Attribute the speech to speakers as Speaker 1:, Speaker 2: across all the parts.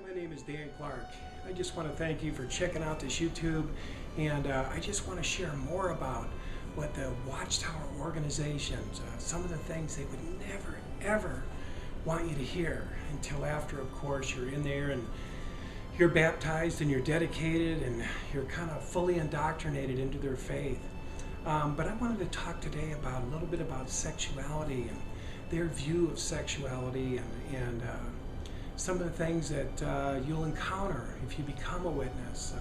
Speaker 1: My name is Dan Clark. I just want to thank you for checking out this YouTube, and I just want to share more about what the Watchtower organizations, some of the things they would never, ever want you to hear until after, of course, you're in there and you're baptized and you're dedicated and you're kind of fully indoctrinated into their faith. But I wanted to talk today about a little bit about sexuality and their view of sexuality and some of the things that you'll encounter if you become a witness.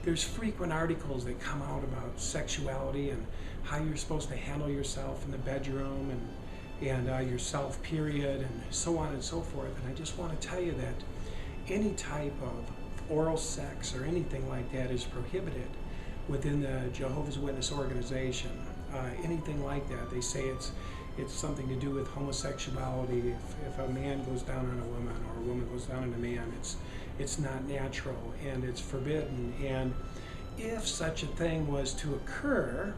Speaker 1: There's frequent articles that come out about sexuality and how you're supposed to handle yourself in the bedroom and yourself period and so on and so forth. And I just want to tell you that any type of oral sex or anything like that is prohibited within the Jehovah's Witness organization. Anything like that, they say it's something to do with homosexuality. If a man goes down on a woman or a woman goes down on a man, it's not natural and it's forbidden. And if such a thing was to occur,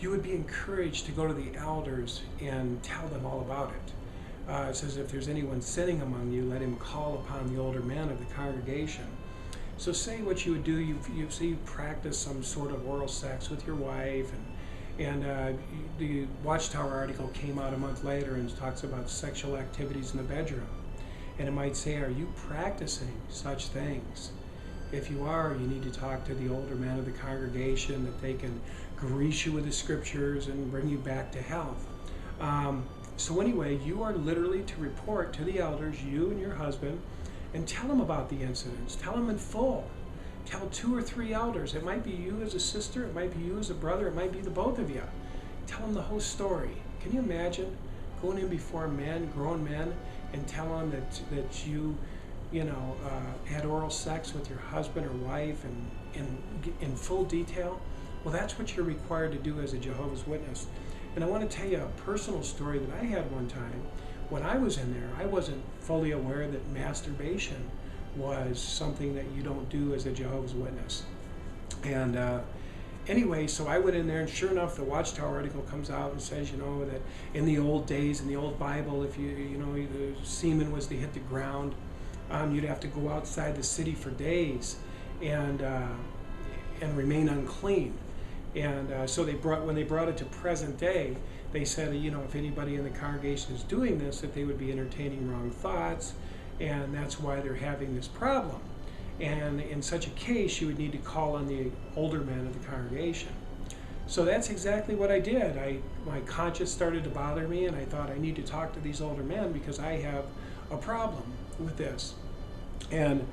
Speaker 1: you would be encouraged to go to the elders and tell them all about it. It says, if there's anyone sinning among you, let him call upon the older men of the congregation. So say what you would do, you say you practice some sort of oral sex with your wife, and the Watchtower article came out a month later and talks about sexual activities in the bedroom. And it might say, are you practicing such things? If you are, you need to talk to the older men of the congregation that they can grease you with the scriptures and bring you back to health. So anyway, you are literally to report to the elders, you and your husband, and tell them about the incidents. Tell them in full. Tell 2 or 3 elders. It might be you as a sister, it might be you as a brother, it might be the both of you. Tell them the whole story. Can you imagine going in before men, grown men, and tell them that you had oral sex with your husband or wife and in full detail? Well, that's what you're required to do as a Jehovah's Witness. And I want to tell you a personal story that I had one time. When I was in there, I wasn't fully aware that masturbation was something that you don't do as a Jehovah's Witness. And anyway, so I went in there, and sure enough, the Watchtower article comes out and says, that in the old days, in the old Bible, if the semen was to hit the ground, you'd have to go outside the city for days and remain unclean. And so when they brought it to present day, they said, if anybody in the congregation is doing this, that they would be entertaining wrong thoughts, and that's why they're having this problem. And in such a case, you would need to call on the older men of the congregation. So that's exactly what I did. My conscience started to bother me, and I thought I need to talk to these older men because I have a problem with this. And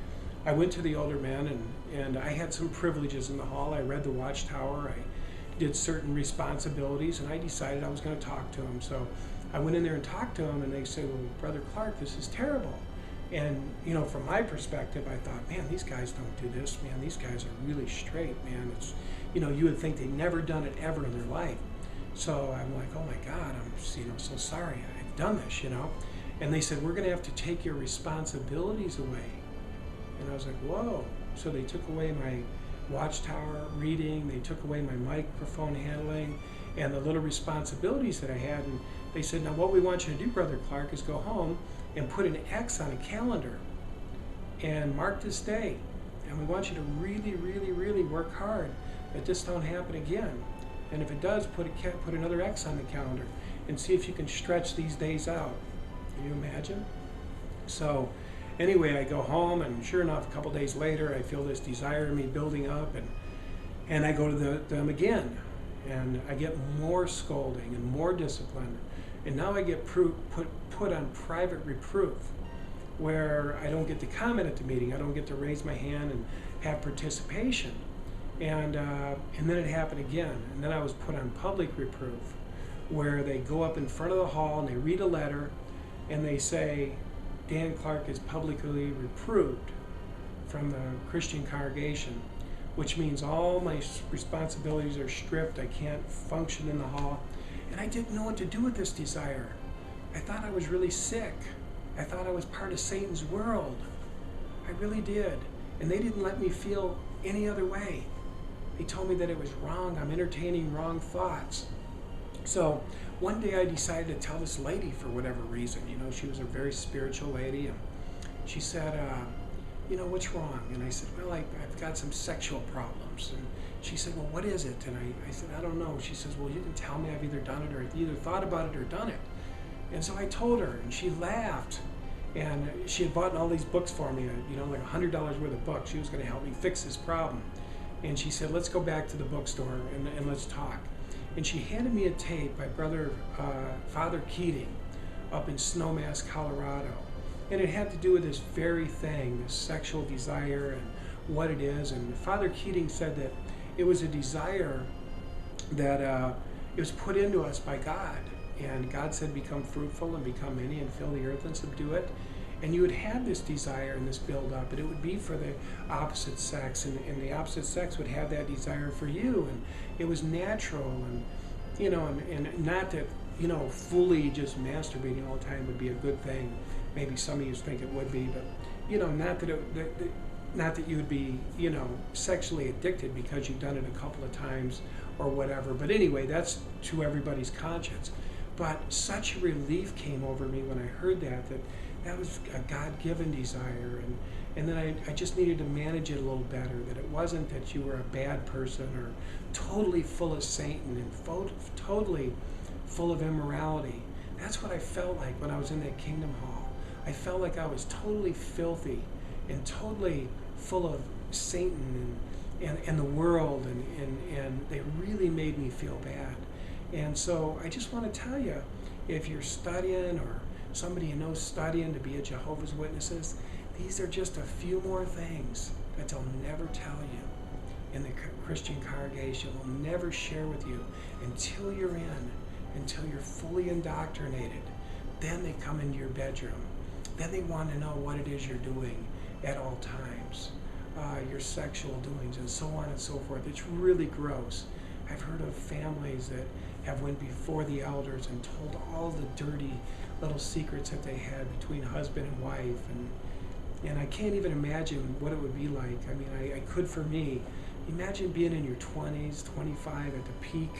Speaker 1: I went to the older men, and I had some privileges in the hall. I read the Watchtower, I did certain responsibilities, and I decided I was going to talk to them. So I went in there and talked to them, and they said, well, Brother Clark, this is terrible. And, from my perspective, I thought, man, these guys don't do this, man. These guys are really straight, man. It's, you would think they'd never done it ever in their life. So I'm like, oh my God, I'm, so sorry I've done this, And they said, we're going to have to take your responsibilities away. And I was like, whoa. So they took away my Watchtower reading, they took away my microphone handling, and the little responsibilities that I had. And they said, now what we want you to do, Brother Clark, is go home and put an X on a calendar and mark this day. And we want you to really, really, really work hard that this don't happen again. And if it does, put another X on the calendar and see if you can stretch these days out. Can you imagine? So anyway, I go home, and sure enough, a couple days later, I feel this desire in me building up, and I go to them again, and I get more scolding and more discipline, and now I get put on private reproof, where I don't get to comment at the meeting, I don't get to raise my hand and have participation, and then it happened again, and then I was put on public reproof, where they go up in front of the hall and they read a letter, and they say, Dan Clark is publicly reproved from the Christian congregation, which means all my responsibilities are stripped. I can't function in the hall. And I didn't know what to do with this desire. I thought I was really sick. I thought I was part of Satan's world. I really did. And they didn't let me feel any other way. They told me that it was wrong. I'm entertaining wrong thoughts. So one day I decided to tell this lady for whatever reason. She was a very spiritual lady. she said, you know, what's wrong? And I said, well, I've got some sexual problems. And she said, well, what is it? And I said, I don't know. She says, well, you can tell me. I've either done it or either thought about it or done it. And so I told her, and she laughed. And she had bought all these books for me, you know, like $100 worth of books. She was going to help me fix this problem. And she said, let's go back to the bookstore and let's talk. And she handed me a tape by Father Keating up in Snowmass, Colorado. And it had to do with this very thing, this sexual desire and what it is. And Father Keating said that it was a desire that it was put into us by God. And God said, become fruitful and become many and fill the earth and subdue it. And you would have this desire and this build-up, and it would be for the opposite sex, and the opposite sex would have that desire for you, and it was natural, and you know, and not that, you know, fully just masturbating all the time would be a good thing. Maybe some of you think it would be, but you know, not that you would be, you know, sexually addicted because you've done it a couple of times or whatever. But anyway, that's to everybody's conscience. But such a relief came over me when I heard that was a God-given desire, and then I just needed to manage it a little better, that it wasn't that you were a bad person or totally full of Satan and totally full of immorality. That's what I felt like when I was in that Kingdom Hall. I felt like I was totally filthy and totally full of Satan and the world, and they really made me feel bad. And so I just want to tell you, if you're studying or somebody you know studying to be a Jehovah's Witnesses, these are just a few more things that they'll never tell you in the Christian congregation, will never share with you until you're in, until you're fully indoctrinated. Then they come into your bedroom. Then they want to know what it is you're doing at all times, your sexual doings and so on and so forth. It's really gross. I've heard of families that have went before the elders and told all the dirty little secrets that they had between husband and wife, and I can't even imagine what it would be like. I mean, I could for me. Imagine being in your 20s, 25 at the peak,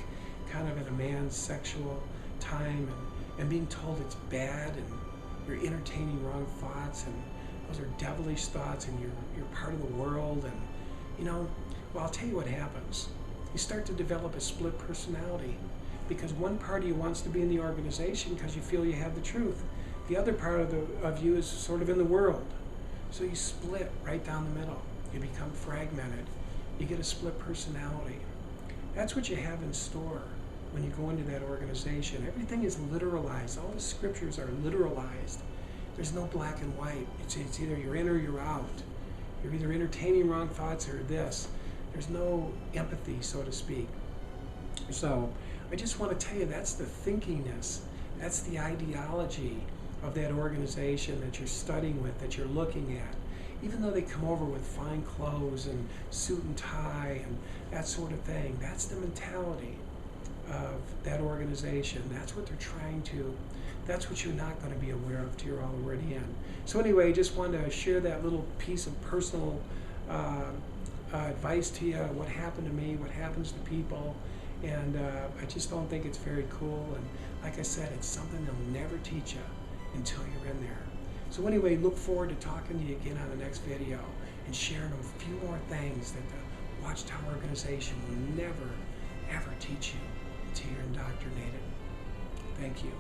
Speaker 1: kind of in a man's sexual time, and being told it's bad, and you're entertaining wrong thoughts, and those are devilish thoughts, and you're part of the world, and you know, well, I'll tell you what happens. You start to develop a split personality, because one part of you wants to be in the organization because you feel you have the truth. The other part of you is sort of in the world. So you split right down the middle. You become fragmented. You get a split personality. That's what you have in store when you go into that organization. Everything is literalized. All the scriptures are literalized. There's no black and white. It's either you're in or you're out. You're either entertaining wrong thoughts or this. There's no empathy, so to speak. So I just want to tell you, that's the thinkingness. That's the ideology of that organization that you're studying with, that you're looking at. Even though they come over with fine clothes and suit and tie and that sort of thing, that's the mentality of that organization. That's what they're trying to, that's what you're not going to be aware of till you're already in. So anyway, just wanted to share that little piece of personal advice to you, what happened to me, what happens to people, and I just don't think it's very cool, and like I said, it's something they'll never teach you until you're in there. So anyway, look forward to talking to you again on the next video and sharing a few more things that the Watchtower organization will never, ever teach you until you're indoctrinated. Thank you.